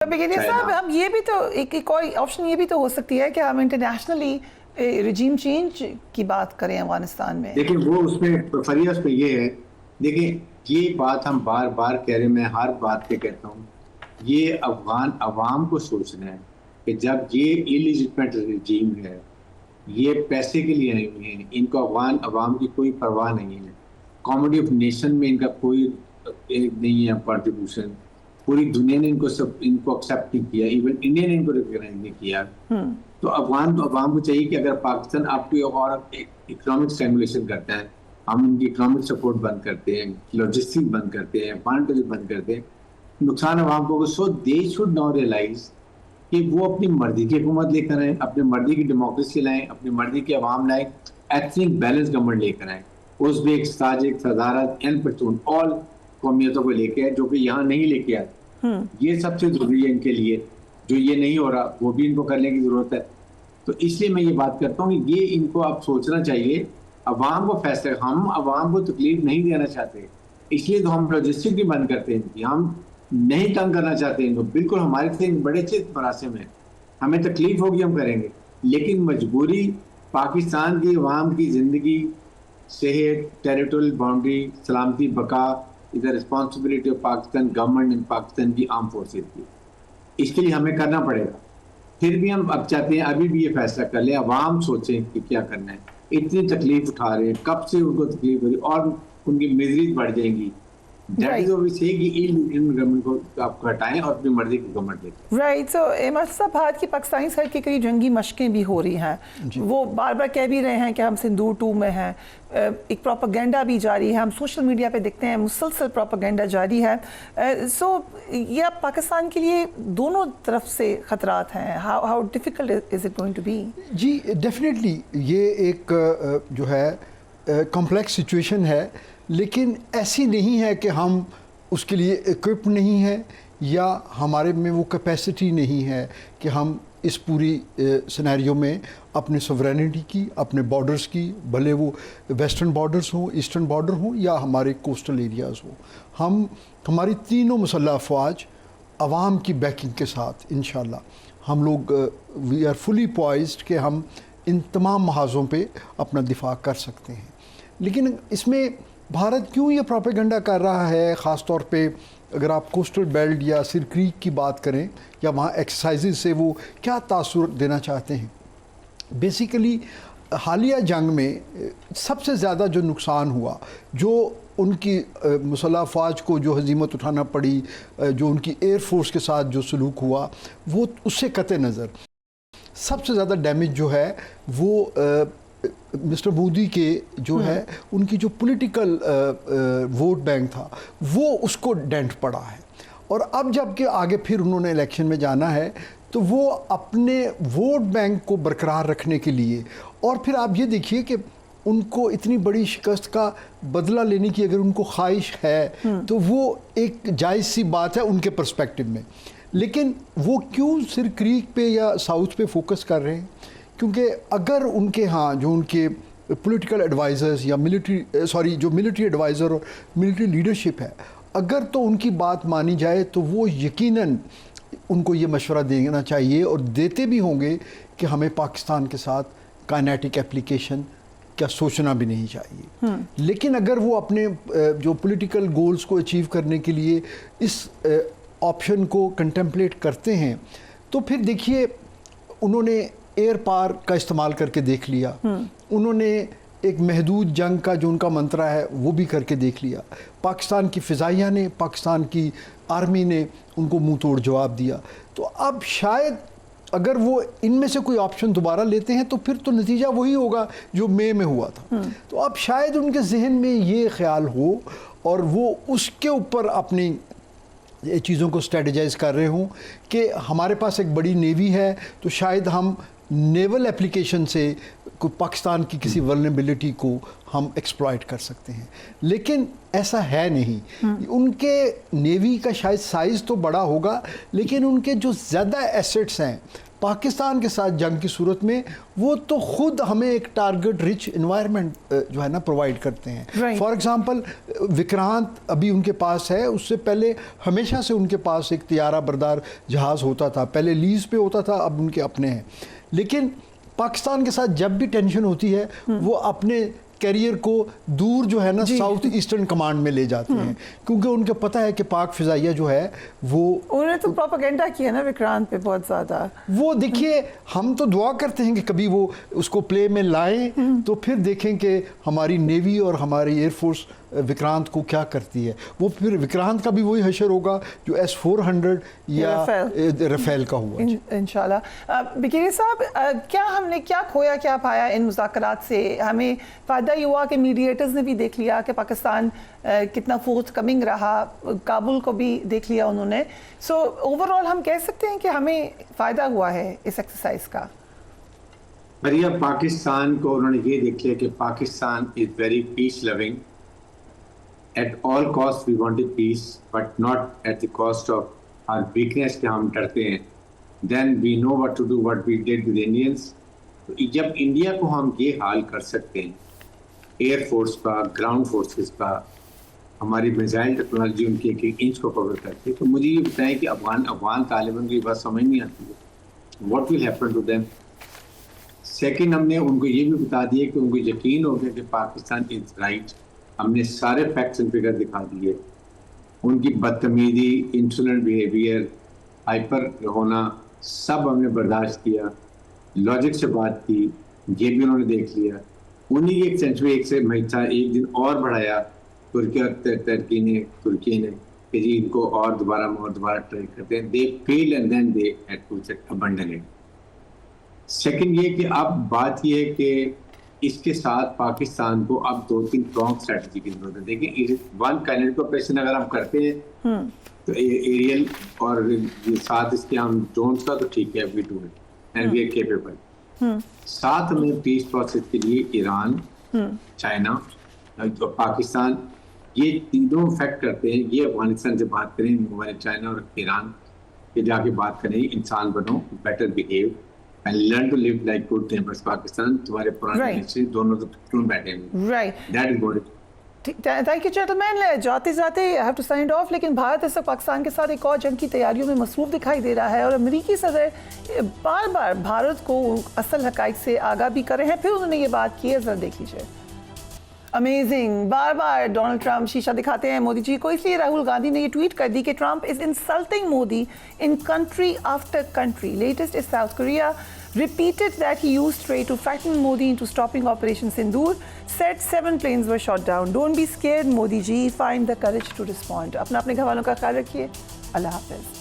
Brigadier साहब, हम ये भी तो एक और ऑप्शन ये भी तो हो सकती है कि हम इंटरनेशनली रिजीम चेंज की बात करें अफगानिस्तान में। देखिए वो उसमें फरिया उसमें ये है, देखिए ये बात हम बार बार कह रहे हैं, मैं हर बात पे कहता हूँ, ये अफगान अवाम को सोचना है कि जब ये इलिजिटमेट रिजीम है, ये पैसे के लिए नहीं है, इनको अफगान अवाम की कोई परवाह नहीं है, कॉमेडी ऑफ नेशन में इनका कोई नहीं है कॉन्ट्रीब्यूशन, पूरी दुनिया ने इनको एक्सेप्ट नहीं किया, इवन इंडिया ने इनको रिकॉग्नाइज नहीं किया। तो अवाम को चाहिए कि अगर पाकिस्तान आपको और इकोनॉमिक स्टिमुलेशन करता है, हम उनकी इकोनॉमिक सपोर्ट बंद करते हैं, लॉजिस्टिक बंद करते हैं, फंड बंद करते हैं, नुकसान अवाम को। सो दे शुड नाउ रियलाइज कि वो अपनी मर्जी की हुकूमत लेकर आए, अपनी मर्जी की डेमोक्रेसी लाएं, अपनी मर्जी की अवाम लाएं, एथनिक बैलेंस गवर्नमेंट लेकर आए, उज़्बेक, ताजिक, सदारत, एंड पश्तून ऑल कौमियतों को लेके आए जो कि यहाँ नहीं लेके आए। ये सबसे जरूरी है इनके लिए, जो ये नहीं हो रहा वो भी इनको करने की जरूरत है। तो इसलिए मैं ये बात करता हूँ कि ये इनको अब सोचना चाहिए, अवाम को फैसला, हम अवाम को तकलीफ नहीं देना चाहते, इसलिए तो हम लॉजिस्टिक भी बंद करते हैं कि हम नहीं तंग करना चाहते इनको, बिल्कुल हमारे से बड़े अच्छे मरासिम है, हमें तकलीफ होगी हम करेंगे, लेकिन मजबूरी पाकिस्तान की अवाम की ज़िंदगी, सेहत, टेरिटोरियल बाउंड्री, सलामती, बका is the responsibility of Pakistan government and Pakistan की आर्म फोर्सेज की, इसके लिए हमें करना पड़ेगा। फिर भी हम अब चाहते हैं अभी भी ये फैसला कर ले, अवाम सोचें कि क्या करना है, इतनी तकलीफ उठा रहे हैं, कब से उनको तकलीफ हो रही और उनकी मिजरीज बढ़ जाएंगी। गवर्नमेंट को आप हटाएं और अपनी मर्जी की गवर्नमेंट लें। राइट, सो इमरान साहब, भारत की पाकिस्तानी सर की कई जंगी मशकें भी हो रही हैं, वो बार बार कह भी रहे हैं कि हम सिंदूर 2 में हैं, एक प्रोपेगेंडा भी जारी है, हम सोशल मीडिया पे देखते हैं मुसलसल प्रोपेगेंडा जारी है। सो ये पाकिस्तान के लिए दोनों तरफ से खतरात हैं, how difficult is it going to be? जी डेफिनेटली ये एक जो है कॉम्प्लेक्स सिचुएशन है, लेकिन ऐसी नहीं है कि हम उसके लिए इक्विप नहीं हैं या हमारे में वो कैपेसिटी नहीं है कि हम इस पूरी सिनेरियो में अपने सोवरेनिटी की, अपने बॉर्डर्स की, भले वो वेस्टर्न बॉर्डर्स हों, ईस्टर्न बॉर्डर हों या हमारे कोस्टल एरियाज़ हों, हम हमारी तीनों मुसल्लह अफवाज अवाम की बैकिंग के साथ इंशाल्लाह हम लोग वी आर फुली पॉइज्ड कि हम इन तमाम महाज़ों पे अपना दिफा कर सकते हैं। लेकिन इसमें भारत क्यों ये प्रोपेगेंडा कर रहा है, ख़ास तौर पे अगर आप कोस्टल बेल्ट या सिर क्रीक की बात करें या वहाँ एक्सरसाइजेज से वो क्या तासुर देना चाहते हैं? बेसिकली हालिया जंग में सबसे ज़्यादा जो नुकसान हुआ, जो उनकी मुसल्लह अफवाज को जो हज़ीमत उठाना पड़ी, जो उनकी एयर फोर्स के साथ जो सलूक हुआ, वो उससे कते नज़र सबसे ज़्यादा डैमेज जो है वो मिस्टर मोदी के जो है उनकी जो पॉलिटिकल वोट बैंक था वो उसको डेंट पड़ा है। और अब जबकि आगे फिर उन्होंने इलेक्शन में जाना है तो वो अपने वोट बैंक को बरकरार रखने के लिए, और फिर आप ये देखिए कि उनको इतनी बड़ी शिकस्त का बदला लेने की अगर उनको ख्वाहिश है तो वो एक जायज़ सी बात है उनके पर्सपेक्टिव में, लेकिन वो क्यों सिर क्रीक पे या साउथ पे फोकस कर रहे हैं? क्योंकि अगर उनके यहाँ जो उनके पॉलिटिकल एडवाइज़र्स या जो मिलिट्री एडवाइज़र और मिलिट्री लीडरशिप है, अगर तो उनकी बात मानी जाए तो वो यकीनन उनको ये मशवरा देना चाहिए और देते भी होंगे कि हमें पाकिस्तान के साथ काइनेटिक एप्लीकेशन क्या सोचना भी नहीं चाहिए। लेकिन अगर वो अपने जो पॉलिटिकल गोल्स को अचीव करने के लिए इस ऑप्शन को कंटेम्पलेट करते हैं तो फिर देखिए उन्होंने एयर पार का इस्तेमाल करके देख लिया, उन्होंने एक महदूद जंग का जो उनका मंत्रा है वो भी करके देख लिया, पाकिस्तान की फ़िज़ाइया ने, पाकिस्तान की आर्मी ने उनको मुंह तोड़ जवाब दिया। तो अब शायद अगर वो इनमें से कोई ऑप्शन दोबारा लेते हैं तो फिर तो नतीजा वही होगा जो मई में हुआ था। तो अब शायद उनके जहन में ये ख्याल हो और वो उसके ऊपर अपनी चीज़ों को स्ट्रेटजाइज कर रहे हों कि हमारे पास एक बड़ी नेवी है तो शायद हम नेवल एप्लीकेशन से पाकिस्तान की किसी वल्नरेबिलिटी को हम एक्सप्लॉइट कर सकते हैं, लेकिन ऐसा है नहीं। उनके नेवी का शायद साइज़ तो बड़ा होगा लेकिन उनके जो ज़्यादा एसेट्स हैं پاکستان کے ساتھ جنگ کی صورت میں وہ تو خود ہمیں ایک ٹارگٹ رچ انوائرمنٹ جو ہے نا پرووائڈ کرتے ہیں. فار ایگزامپل وکرانت ابھی ان کے پاس ہے, اس سے پہلے ہمیشہ سے ان کے پاس ایک طیارہ بردار جہاز ہوتا تھا, پہلے لیز پہ ہوتا تھا, اب ان کے اپنے ہیں. لیکن پاکستان کے ساتھ جب بھی ٹینشن ہوتی ہے وہ اپنے کیریئر کو دور جو ہے نا ساؤتھ ایسٹرن کمانڈ میں لے جاتے ہیں, کیونکہ ان کو پتہ ہے کہ پاک فضائیہ جو ہے وہ انہوں نے تو پروپیگنڈا کیا نا وکرانت پہ بہت زیادہ. وہ دیکھیے ہم تو دعا کرتے ہیں کہ کبھی وہ اس کو پلے میں لائیں تو پھر دیکھیں کہ ہماری نیوی اور ہماری ایئر فورس وکرانت کو کیا کرتی ہے. وہ پھر وکرانت کا بھی وہی حشر ہوگا جو S-400 یا رفیل کا ہوا. انشاءاللہ. بکیری صاحب, کیا ہم نے کیا کھویا کیا پایا ان مذاکرات سے؟ ہمیں فائدہ یہ ہوا کہ میڈیٹرز نے بھی دیکھ لیا کہ پاکستان کتنا فورتھ کمنگ رہا, کابل کو بھی دیکھ لیا انہوں نے. سو اوور آل ہم کہہ سکتے ہیں کہ ہمیں فائدہ ہوا ہے اس ایکسرسائز کا. بھیا پاکستان کو انہوں نے یہ دیکھ لیا کہ Pakistan is very peace loving. At all costs we wanted peace, but not at the cost of our weakness کہ ہم ڈرتے ہیں. Then we know what to do, what we did with Indians. جب انڈیا کو ہم یہ حال کر سکتے ہیں, ایئر فورس کا, گراؤنڈ فورسز کا, ہماری میزائل ٹیکنالوجی ان کی ایک انچ کو کور کرتی ہے, تو مجھے یہ بتائیں کہ افغان طالبان کی بات سمجھ نہیں آتی ہے. What will happen to them? Second, ہم نے ان کو یہ بھی بتا دیا کہ ان کو یقین ہو گیا کہ پاکستان از رائٹ. ہم نے سارے فیکٹس اینڈ فگر دکھا دیے. ان کی بدتمیزی, انسولنٹ بیہیویئر, ہائپر ہونا, سب ہم نے برداشت کیا. لاجک سے بات کی, یہ بھی انہوں نے دیکھ لیا. انہیں ایک سینچری ایک سے مہیتا ایک دن اور بڑھایا ترکی نے کہ جی ان کو اور دوبارہ ٹرائی کرتے ہیں. They fail and then they had to abandon it. Second یہ کہ اب بات یہ ہے کہ اس کے ساتھ پاکستان کو اب 2-3 پرونگ اسٹریٹجی کی ضرورت ہے. دیکھیں ون کائنیٹک آپریشن اگر ہم کرتے ہیں تو ایریل اور ساتھ اس کے ہم ڈرونز کا تو ٹھیک ہے, we do it and we are capable. ساتھ ہمیں پیس پروسیس کے لیے ایران, چائنا اور پاکستان یہ تینوں افیکٹ کرتے ہیں. یہ افغانستان سے بات کریں, ہمارے چائنا اور ایران کے جا کے بات کریں, انسان بنو, better behave and learn to live like good neighbors. Pakistan تمہارے پرانے ہسٹری دونوں تو کیوں بیٹھے ہیں. Right. That is what it. Thank you gentleman. جاتے جاتے I have to sign off. لیکن بھارت اس وقت پاکستان کے ساتھ ایک اور جنگ کی تیاریوں میں مصروف دکھائی دے رہا ہے, اور امریکی صدر بار بار بھارت کو اصل حقائق سے آگاہ بھی کر رہے ہیں. پھر انہوں نے یہ بات کی ہے, ذرا دیکھ لیجیے. امیزنگ. بار بار ڈونلڈ ٹرمپ شیشہ دکھاتے ہیں مودی جی کو, اس لیے راہل گاندھی نے یہ ٹویٹ کر دی کہ Trump is insulting Modi in country after country. Latest is south Korea repeated that he used trade to frighten Modi into stopping Operation Sindoor, said 7 planes were shot down. Don't be scared Modi ji, find the courage to respond. اپنے گھر والوں کا خیال رکھیے. اللہ حافظ.